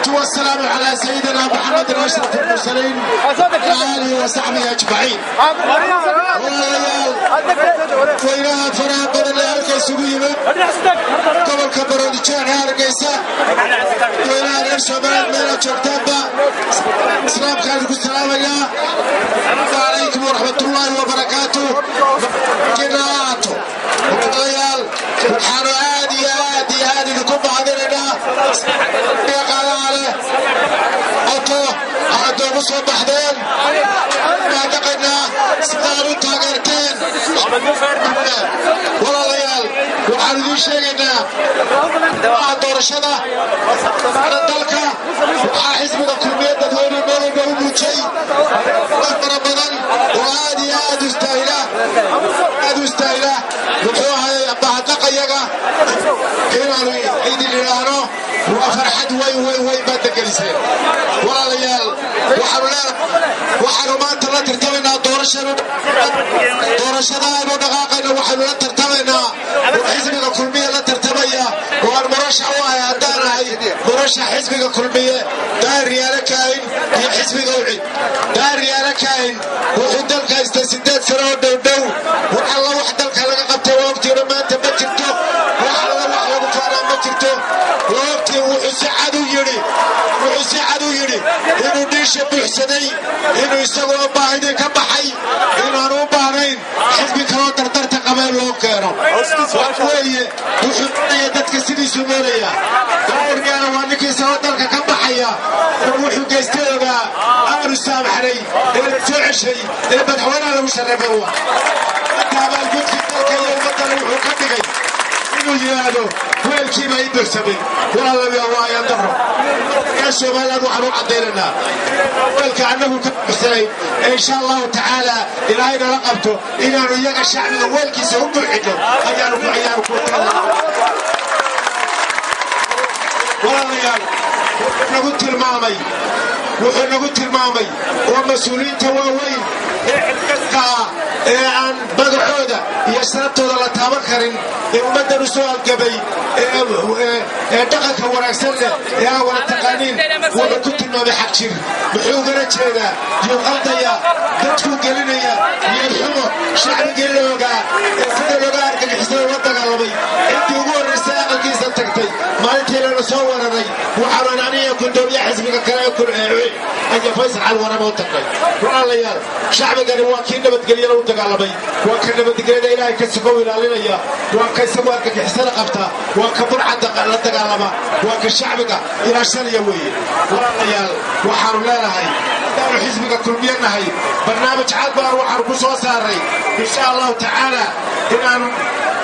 والسلام على سيدنا محمد أشرف المرسلين وآله وصحبه أجمعين. وإلها فرح بدل هالكيس ويمن قبل كبر الجان هالكيسة وإلها الشباب من الشرطة السلام عليكم السلام عليكم ورحمة الله وبركاته. جناته وطيال حانو عادي لكم بعضنا يا قلالة أطو عدو مصوب بحدين ما دقنا سبارو تاقرتين والله ليال وحاردو شيئنا دور الشدة على الدلكة وحاحز من الكلمية دهوري مالي بهو شيء أكبر بدن وعادي استاهلة وحوها بعد دقيقة كيرانو عيد الإلهانو وفرحة وي بدك الإسلام والله ليال وحنو ما انت لا ترتوينا دور الشدة انو دقاقنا وحنو لا ترتوينا وحزبك الكلمية لا ترتويا وان مرشح واهي هدانا مرشح حزبك الكلمية داير ريالك كاين هي حزبك وعيد داير ريالك كاين وحدلك استسداد سنة ودو وحالله وحدلك لقى قبته وقتي رما انت ما جرتو وحالله وحلقوا فانا ما جرتو وقتي وحسي عدو يري إنه ديش بحسدي إنه يسوي باهدي كبحي إنه أنا باهين حزبي كانوا ترترت قبل لو كانوا وحوي وحوي يدك سيدي سموليا داير كانوا وانك يسوي ترك كبحيا وحوي جستيجا أمر السامحني التوع شيء بدحونا لو شربوا تابع الجود في تلك اليوم وحوي كبحي يادو ويلكي ما يدرسبي والله يا الله يا دبر يا شباب وحنو عدينا ويلك عنه كبسي ان شاء الله تعالى الهي لقبته الى رياق الشعب ويلكي سوق الحجر عياركم والله يا نقول تلمامي ومسؤولين تواوين عن بدحوده يسرتوda la taaban karin ummadan soo algabay dhaqanka wanaagsan ee wada taqaaniin wada ku tilmaamay xaq jir wuxuu gala jeedaa yuqaldaya dadku gelinaya yeelxumo shacbi gelooga sida looga argagixisay wada dagaalamay intii ugu horeysay aqalkiisa tagtay maalintii la soo wararay waxaan aniga ku doobiya xisbiga kale ku eeyay aja faysal al warama u taqay walaalayaal shacbigani waa kii nabadgelyo u dagaalamay waa ka nabadgelyada ilaahay ka soo ilaalinaya waa ka sawarka xisana qabta waa ka burcada la dagaalama waa ka shacbiga ilaashanaya weeye walaalayaal waxaan leeyahay dawr xisbiga kulmiyanahay barnaamij cad baa waxaan ku soo saaray insha Allah taala inaan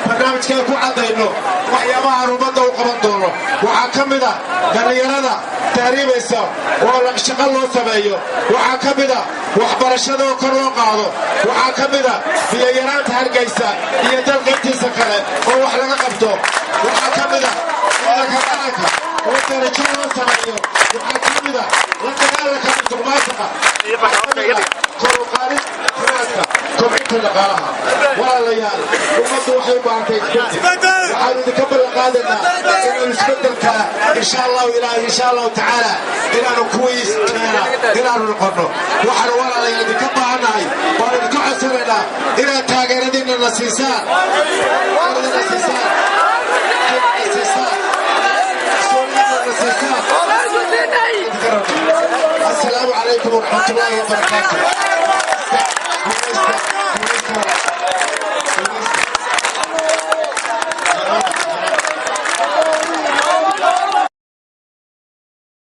barnaamijka ku cadayno waxyaabaha ummadda u qaban doono waxa kamida dhalinyarada taariibaysa oo la shaqo loo sameeyo waxa kamida waxbarashada oo kor loo qaado waxa kamida biyayaraanta hargeysa iyo dalqabtiisa kale oo wax laga qabto waxa kamida qaranka oo darajo loo sameeyo waxa kamida la dagaalanka musuqmaasuqa iyo baxawada kor u qaadid firaadka kobcinta dhaqaalaha walaalayaal ummaddu waxay u baahantay waxaan idinka ballan qaadaynaa inaan isbedelka insha allahu tacaala inaanu kuwiis keena inaanu noqono waxaan walaalayaal idinka baahannahay waan idinka codsanaynaa inaad taageeradiina na siisaan السلام عليكم ورحمة الله وبركاته.